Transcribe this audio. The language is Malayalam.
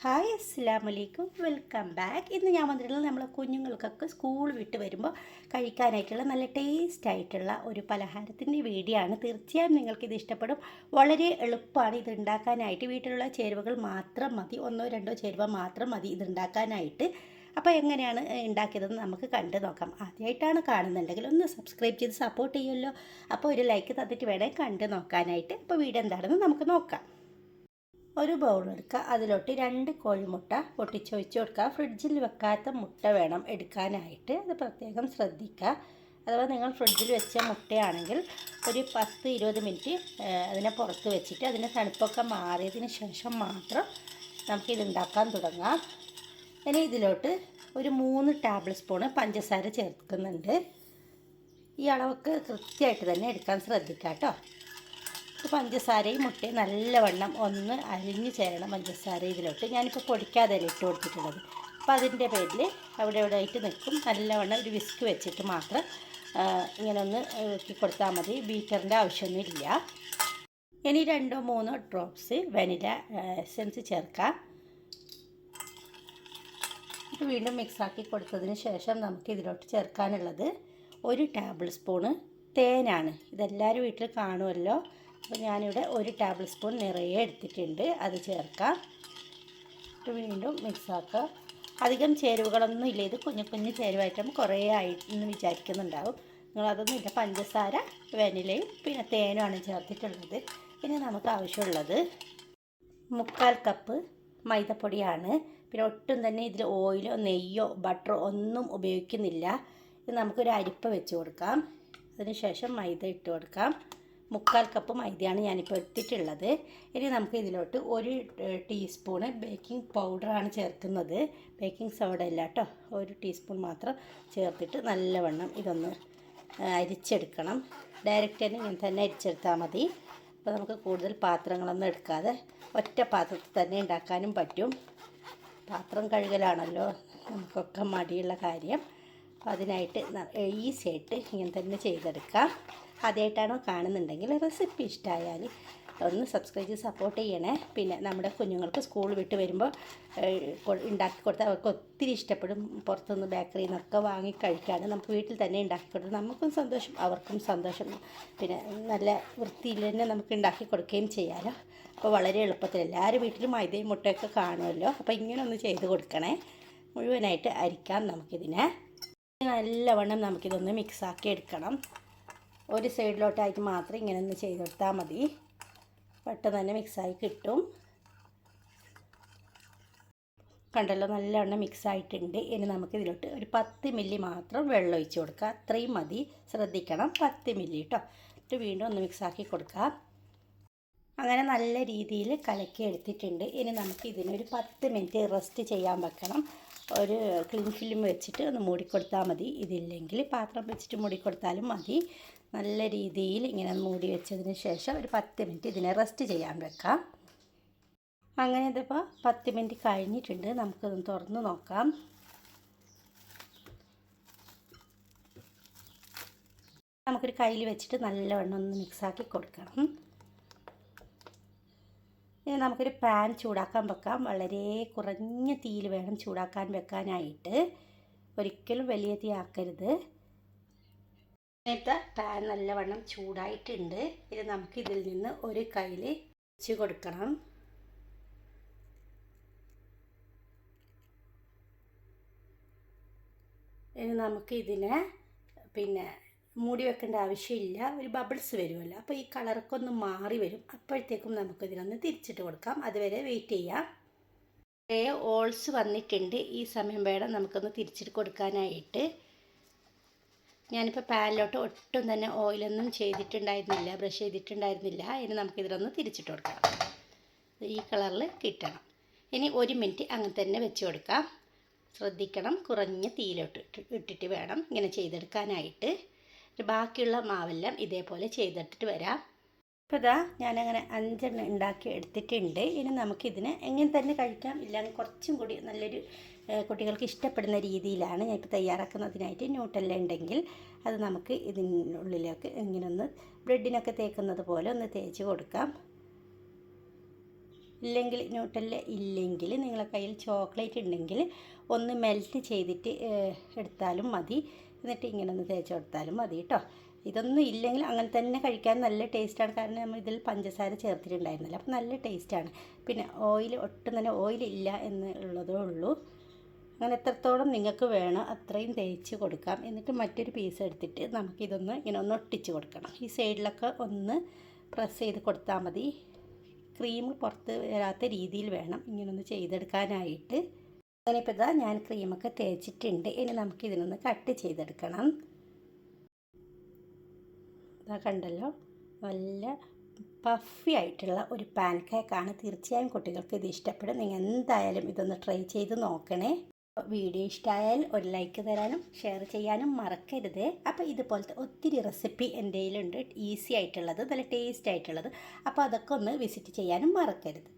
ഹായ് അസ്സലാമലൈക്കും, വെൽക്കം ബാക്ക്. ഇന്ന് ഞാൻ വന്നിട്ടുള്ളത് നമ്മളെ കുഞ്ഞുങ്ങൾക്കൊക്കെ സ്കൂൾ വിട്ട് വരുമ്പോൾ കഴിക്കാനായിട്ടുള്ള നല്ല ടേസ്റ്റ് ആയിട്ടുള്ള ഒരു പലഹാരത്തിൻ്റെ വീഡിയോ ആണ്. തീർച്ചയായും നിങ്ങൾക്കിത് ഇഷ്ടപ്പെടും. വളരെ എളുപ്പമാണ് ഇത് ഉണ്ടാക്കാനായിട്ട്. വീട്ടിലുള്ള ചേരുവകൾ മാത്രം മതി, ഒന്നോ രണ്ടോ ചേരുവ മാത്രം മതി ഇത് ഉണ്ടാക്കാനായിട്ട്. അപ്പോൾ എങ്ങനെയാണ് ഉണ്ടാക്കിയതെന്ന് നമുക്ക് കണ്ടു നോക്കാം. ആദ്യമായിട്ടാണ് കാണുന്നുണ്ടെങ്കിൽ ഒന്ന് സബ്സ്ക്രൈബ് ചെയ്ത് സപ്പോർട്ട് ചെയ്യുമല്ലോ. അപ്പോൾ ഒരു ലൈക്ക് തന്നിട്ട് വേണേൽ കണ്ടു നോക്കാനായിട്ട്. അപ്പോൾ വീഡിയോ എന്താണെന്ന് നമുക്ക് നോക്കാം. ഒരു ബൗൾ എടുക്കുക, അതിലോട്ട് 2 കോഴിമുട്ട പൊട്ടിച്ചൊഴിച്ച് കൊടുക്കുക. ഫ്രിഡ്ജിൽ വെക്കാത്ത മുട്ട വേണം എടുക്കാനായിട്ട്, അത് പ്രത്യേകം ശ്രദ്ധിക്കുക. അഥവാ നിങ്ങൾ ഫ്രിഡ്ജിൽ വെച്ച മുട്ടയാണെങ്കിൽ ഒരു 10-20 മിനിറ്റ് അതിനെ പുറത്ത് വെച്ചിട്ട് അതിൻ്റെ തണുപ്പൊക്കെ മാറിയതിന് ശേഷം മാത്രം നമുക്കിത് ഉണ്ടാക്കാൻ തുടങ്ങാം. ഇനി ഇതിലോട്ട് ഒരു 3 ടേബിൾ സ്പൂണ് പഞ്ചസാര ചേർക്കുന്നുണ്ട്. ഈ അളവൊക്കെ കൃത്യമായിട്ട് തന്നെ എടുക്കാൻ ശ്രദ്ധിക്കുക കേട്ടോ. പഞ്ചസാരയും മുട്ടയും നല്ലവണ്ണം ഒന്ന് അരിഞ്ഞ് ചേരണം. പഞ്ചസാര ഇതിലോട്ട് ഞാനിപ്പോൾ പൊടിക്കാതെ ഇട്ട് കൊടുത്തിട്ടുള്ളത്. അപ്പോൾ അതിൻ്റെ പേരിൽ അവിടെ ആയിട്ട് നിൽക്കും. നല്ലവണ്ണം ഒരു വിസ്ക് വെച്ചിട്ട് മാത്രം ഇങ്ങനെ ഒന്ന് ഇളക്കി കൊടുത്താൽ മതി. ബീറ്ററിൻ്റെ ആവശ്യമൊന്നുമില്ല. ഇനി 2-3 ഡ്രോപ്സ് വാനില എസൻസ് ചേർക്കാം. വീണ്ടും മിക്സാക്കി കൊടുത്തതിന് ശേഷം നമുക്ക് ഇതിലോട്ട് ചേർക്കാനുള്ളത് 1 ടേബിൾ സ്പൂണ് തേനാണ്. ഇതെല്ലാവരും വീട്ടിൽ കാണുമല്ലോ. അപ്പോൾ ഞാനിവിടെ 1 ടേബിൾ സ്പൂൺ നിറയെ എടുത്തിട്ടുണ്ട്, അത് ചേർക്കാം. വീണ്ടും മിക്സാക്കുക. അധികം ചേരുവകളൊന്നും ഇല്ല, ഇത് കുഞ്ഞു കുഞ്ഞു ചേരുവായിട്ടും കുറേ ആയിട്ടെന്ന് വിചാരിക്കുന്നുണ്ടാവും. നിങ്ങളതൊന്നും ഇല്ല. പഞ്ചസാര, വാനിലയും പിന്നെ തേനുമാണ് ചേർത്തിട്ടുള്ളത്. പിന്നെ നമുക്ക് ആവശ്യമുള്ളത് 3/4 കപ്പ് മൈദപ്പൊടിയാണ്. പിന്നെ ഒട്ടും തന്നെ ഇതിൽ ഓയിലോ നെയ്യോ ബട്ടറോ ഒന്നും ഉപയോഗിക്കുന്നില്ല. ഇത് നമുക്കൊരു അരിപ്പ വെച്ച് കൊടുക്കാം. അതിനുശേഷം മൈദ ഇട്ട് കൊടുക്കാം. 3/4 കപ്പ് മൈദയാണ് ഞാനിപ്പോൾ എടുത്തിട്ടുള്ളത്. ഇനി നമുക്ക് ഇതിലോട്ട് 1 ടീസ്പൂണ് ബേക്കിംഗ് പൗഡറാണ് ചേർക്കുന്നത്. ബേക്കിംഗ് സോഡ അല്ല കേട്ടോ, 1 ടീസ്പൂൺ മാത്രം ചേർത്തിട്ട് നല്ലവണ്ണം ഇതൊന്ന് അരിച്ചെടുക്കണം. ഡയറക്റ്റ് തന്നെ ഇങ്ങനെ തന്നെ അരിച്ചെടുത്താൽ മതി. അപ്പോൾ നമുക്ക് കൂടുതൽ പാത്രങ്ങളൊന്നും എടുക്കാതെ ഒറ്റ പാത്രത്തിൽ തന്നെ ഉണ്ടാക്കാനും പറ്റും. പാത്രം കഴുകലാണല്ലോ നമുക്കൊക്കെ മടിയുള്ള കാര്യം. അപ്പോൾ അതിനായിട്ട് ഈസി ആയിട്ട് ഇങ്ങനെ തന്നെ ചെയ്തെടുക്കാം. ആദ്യമായിട്ടാണോ കാണുന്നുണ്ടെങ്കിൽ റെസിപ്പി ഇഷ്ടമായാൽ ഒന്ന് സബ്സ്ക്രൈബ് ചെയ്ത് സപ്പോർട്ട് ചെയ്യണേ. പിന്നെ നമ്മുടെ കുഞ്ഞുങ്ങൾക്ക് സ്കൂൾ വിട്ട് വരുമ്പോൾ ഉണ്ടാക്കി കൊടുത്താൽ അവർക്ക് ഒത്തിരി ഇഷ്ടപ്പെടും. പുറത്തുനിന്ന് ബേക്കറിയിൽ നിന്നൊക്കെ വാങ്ങി കഴിക്കാണ്. നമുക്ക് വീട്ടിൽ തന്നെ ഉണ്ടാക്കി കൊടുത്താൽ നമുക്കും സന്തോഷം, അവർക്കും സന്തോഷം. പിന്നെ നല്ല വൃത്തിയിൽ തന്നെ നമുക്ക് ഉണ്ടാക്കി കൊടുക്കുകയും ചെയ്യാമല്ലോ. അപ്പോൾ വളരെ എളുപ്പത്തിൽ എല്ലാവരും വീട്ടിലും മൈദയും മുട്ടയൊക്കെ കാണുമല്ലോ. അപ്പോൾ ഇങ്ങനെ ഒന്ന് ചെയ്ത് കൊടുക്കണേ. മുഴുവനായിട്ട് അരിക്കാം നമുക്കിതിനെ. നല്ലവണ്ണം നമുക്കിതൊന്ന് മിക്സാക്കി എടുക്കണം. ഒരു സൈഡിലോട്ടായിട്ട് മാത്രം ഇങ്ങനെ ഒന്ന് ചെയ്തെടുത്താൽ മതി. പെട്ടെന്ന് തന്നെ മിക്സായി കിട്ടും. കണ്ടല്ലോ, നല്ലവണ്ണം മിക്സായിട്ടുണ്ട്. ഇനി നമുക്കിതിലോട്ട് ഒരു 10 മില്ലി മാത്രം വെള്ളം ഒഴിച്ച് കൊടുക്കുക. അത്രയും മതി, ശ്രദ്ധിക്കണം. 10 മില്ലി കേട്ടോ. എന്നിട്ട് വീണ്ടും ഒന്ന് മിക്സാക്കി കൊടുക്കുക. അങ്ങനെ നല്ല രീതിയിൽ കലക്കി എടുത്തിട്ടുണ്ട്. ഇനി നമുക്ക് ഇതിനൊരു 10 മിനിറ്റ് റെസ്റ്റ് ചെയ്യാൻ വെക്കണം. ഒരു ക്ലീൻ ഫിലിം വെച്ചിട്ട് ഒന്ന് മൂടിക്കൊടുത്താൽ മതി. ഇതില്ലെങ്കിൽ പാത്രം വെച്ചിട്ട് മൂടിക്കൊടുത്താലും മതി. നല്ല രീതിയിൽ ഇങ്ങനെ മൂടി വെച്ചതിന് ശേഷം ഒരു 10 മിനിറ്റ് ഇതിനെ റെസ്റ്റ് ചെയ്യാൻ വെക്കാം. അങ്ങനെ ഇതിപ്പോൾ 10 മിനിറ്റ് കഴിഞ്ഞിട്ടുണ്ട്. നമുക്കിതൊന്ന് തുറന്ന് നോക്കാം. നമുക്കൊരു കയ്യിൽ വെച്ചിട്ട് നല്ലവണ്ണം ഒന്ന് മിക്സാക്കി കൊടുക്കണം. ഇനി നമുക്കൊരു പാൻ ചൂടാക്കാൻ വെക്കാം. വളരെ കുറഞ്ഞ തീയിൽ വേണം ചൂടാക്കാൻ വെക്കാനായിട്ട്. ഒരിക്കലും വലിയ തീ ആക്കരുത്. നേരത്തെ പാൻ നല്ലവണ്ണം ചൂടായിട്ടുണ്ട്. ഇനി നമുക്ക് ഇതിൽ നിന്ന് ഒരു കയ്യിൽ വെച്ച് കൊടുക്കണം. ഇനി നമുക്ക് ഇതിനെ മൂടി വെക്കേണ്ട ആവശ്യമില്ല. ഒരു ബബിൾസ് വരുമല്ലോ, അപ്പോൾ ഈ കളറൊക്കെ ഒന്ന് മാറി വരും. അപ്പോഴത്തേക്കും നമുക്കിതിനൊന്ന് തിരിച്ചിട്ട് കൊടുക്കാം. അതുവരെ വെയിറ്റ് ചെയ്യാം. കുറേ ഓൾസ് വന്നിട്ടുണ്ട്. ഈ സമയം വേണം നമുക്കൊന്ന് തിരിച്ചിട്ട് കൊടുക്കാനായിട്ട്. ഞാനിപ്പോൾ പാനിലോട്ട് ഒട്ടും തന്നെ ഓയിലൊന്നും ചെയ്തിട്ടുണ്ടായിരുന്നില്ല, ബ്രഷ് ചെയ്തിട്ടുണ്ടായിരുന്നില്ല. ഇനി നമുക്കിതിനൊന്ന് തിരിച്ചിട്ട് കൊടുക്കാം. ഈ കളറിൽ കിട്ടണം. ഇനി 1 മിനിറ്റ് അങ്ങനെ തന്നെ വെച്ച് കൊടുക്കാം. ശ്രദ്ധിക്കണം, കുറഞ്ഞ തീയിലോട്ട് ഇട്ടിട്ട് വേണം ഇങ്ങനെ ചെയ്തെടുക്കാനായിട്ട്. ബാക്കിയുള്ള മാവെല്ലാം ഇതേപോലെ ചെയ്തിട്ടിട്ട് വരാം. അപ്പോൾ ഇതാ ഞാനങ്ങനെ 5 ഉണ്ടാക്കി എടുത്തിട്ടുണ്ട്. ഇനി നമുക്കിതിനെ എങ്ങനെ തന്നെ കഴിക്കാം. ഇല്ലെങ്കിൽ കുറച്ചും കൂടി നല്ലൊരു കുട്ടികൾക്ക് ഇഷ്ടപ്പെടുന്ന രീതിയിലാണ് ഞാനിപ്പോൾ തയ്യാറാക്കുന്നതിനായിട്ട്. ന്യൂട്ടെല്ല ഉണ്ടെങ്കിൽ അത് നമുക്ക് ഇതിനുള്ളിലേക്ക് ഇങ്ങനെ ഒന്ന് ബ്രെഡിനൊക്കെ തേക്കുന്നത് പോലെ ഒന്ന് തേച്ച് കൊടുക്കാം. ഇല്ലെങ്കിൽ ന്യൂട്ടല്ല ഇല്ലെങ്കിൽ നിങ്ങളെ കയ്യിൽ ചോക്ലേറ്റ് ഉണ്ടെങ്കിൽ ഒന്ന് മെൽറ്റ് ചെയ്തിട്ട് എടുത്താലും മതി. എന്നിട്ട് ഇങ്ങനെ ഒന്ന് തേച്ച് കൊടുത്താലും മതി കേട്ടോ. ഇതൊന്നും ഇല്ലെങ്കിൽ അങ്ങനെ തന്നെ കഴിക്കാൻ നല്ല ടേസ്റ്റാണ്. കാരണം നമ്മൾ ഇതിൽ പഞ്ചസാര ചേർത്തിട്ടുണ്ടായിരുന്നില്ല, അപ്പോൾ നല്ല ടേസ്റ്റാണ്. പിന്നെ ഓയിൽ ഒട്ടും തന്നെ ഓയിലില്ല എന്നുള്ളതേ ഉള്ളൂ. അങ്ങനെ എത്രത്തോളം നിങ്ങൾക്ക് വേണം അത്രയും തേച്ച് കൊടുക്കാം. എന്നിട്ട് മറ്റൊരു പീസ് എടുത്തിട്ട് നമുക്കിതൊന്ന് ഇങ്ങനെ ഒന്ന് ഒട്ടിച്ച് കൊടുക്കണം. ഈ സൈഡിലൊക്കെ ഒന്ന് പ്രസ് ചെയ്ത് കൊടുത്താൽ മതി. ക്രീം പുറത്ത് വരാത്ത രീതിയിൽ വേണം ഇങ്ങനൊന്ന് ചെയ്തെടുക്കാനായിട്ട്. അങ്ങനെ ഇപ്പോൾ ഇതാ ഞാൻ ക്രീമൊക്കെ തേച്ചിട്ടുണ്ട്. ഇനി നമുക്കിതിനൊന്ന് കട്ട് ചെയ്തെടുക്കണം. ഇതാ കണ്ടല്ലോ, നല്ല പഫി ആയിട്ടുള്ള ഒരു പാൻ കേക്കാണ്. തീർച്ചയായും കുട്ടികൾക്ക് ഇത് ഇഷ്ടപ്പെടും. നിങ്ങൾ എന്തായാലും ഇതൊന്ന് ട്രൈ ചെയ്ത് നോക്കണേ. വീഡിയോ ഇഷ്ടമായാൽ ഒരു ലൈക്ക് തരാനും ഷെയർ ചെയ്യാനും മറക്കരുത്. അപ്പോൾ ഇതുപോലത്തെ ഒത്തിരി റെസിപ്പി എൻ്റെ കയ്യിലുണ്ട്, ഈസി ആയിട്ടുള്ളത്, നല്ല ടേസ്റ്റ് ആയിട്ടുള്ളത്. അപ്പോൾ അതൊക്കെ ഒന്ന് വിസിറ്റ് ചെയ്യാനും മറക്കരുത്.